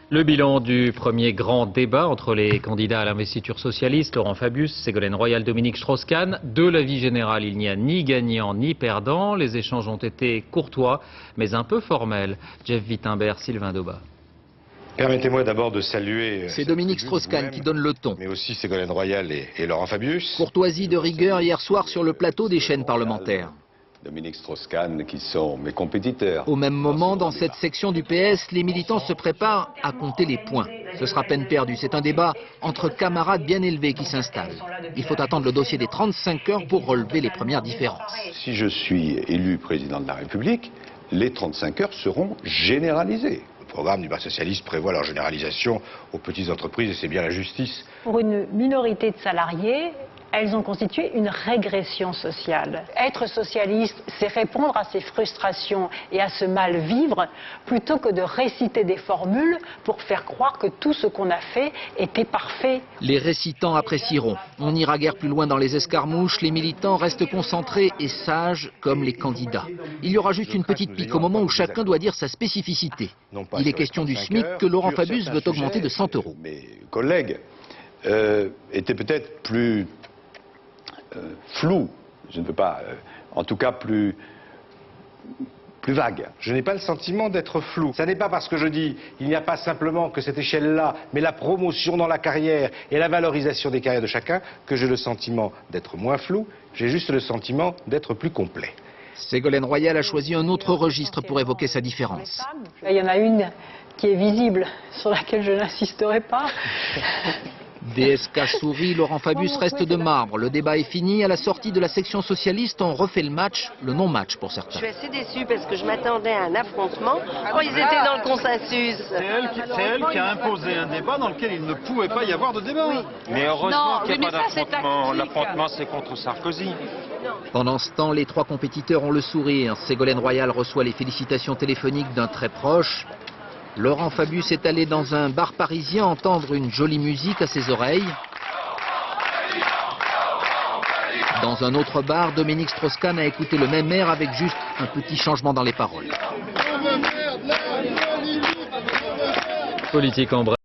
Le bilan du premier grand débat entre les candidats à l'investiture socialiste, Laurent Fabius, Ségolène Royal, Dominique Strauss-Kahn. De l'avis général, il n'y a ni gagnant ni perdant. Les échanges ont été courtois, mais un peu formels. Jeff Wittenberg, Sylvain Daubat. Permettez-moi d'abord de saluer... C'est Dominique Strauss-Kahn qui donne le ton. Mais aussi Ségolène Royal et Laurent Fabius. Courtoisie de rigueur hier soir sur le plateau des chaînes parlementaires. Dominique Strauss-Kahn, qui sont mes compétiteurs. Au même moment, dans cette section du PS, les militants se préparent à compter les points. Ce sera peine perdue. C'est un débat entre camarades bien élevés qui s'installe. Il faut attendre le dossier des 35 heures pour relever les premières différences. Si je suis élu président de la République, les 35 heures seront généralisées. Le programme du Parti socialiste prévoit leur généralisation aux petites entreprises et c'est bien la justice. Pour une minorité de salariés, elles ont constitué une régression sociale. Être socialiste, c'est répondre à ces frustrations et à ce mal-vivre, plutôt que de réciter des formules pour faire croire que tout ce qu'on a fait était parfait. Les récitants apprécieront. On n'ira guère plus loin dans les escarmouches, les militants restent concentrés et sages comme les candidats. Il y aura juste une petite pique au moment où chacun doit dire sa spécificité. Il est question du SMIC que Laurent Fabius veut augmenter de 100 €. Mes collègues étaient peut-être plus flou, je ne veux pas, en tout cas plus vague. Je n'ai pas le sentiment d'être flou. Ça n'est pas parce que je dis il n'y a pas simplement que cette échelle-là, mais la promotion dans la carrière et la valorisation des carrières de chacun, que j'ai le sentiment d'être moins flou, j'ai juste le sentiment d'être plus complet. Ségolène Royal a choisi un autre registre pour évoquer sa différence. Il y en a une qui est visible, sur laquelle je n'insisterai pas. DSK sourit, Laurent Fabius reste de marbre. Le débat est fini. À la sortie de la section socialiste, on refait le match, le non-match pour certains. Je suis assez déçue parce que je m'attendais à un affrontement. Oh, ils étaient dans le consensus. C'est elle qui a imposé un débat dans lequel il ne pouvait pas y avoir de débat. Oui. Mais heureusement qu'il n'y a pas d'affrontement. L'affrontement, c'est contre Sarkozy. Pendant ce temps, les trois compétiteurs ont le sourire. Ségolène Royal reçoit les félicitations téléphoniques d'un très proche. Laurent Fabius est allé dans un bar parisien entendre une jolie musique à ses oreilles. Dans un autre bar, Dominique Strauss-Kahn a écouté le même air avec juste un petit changement dans les paroles. Politique en bref.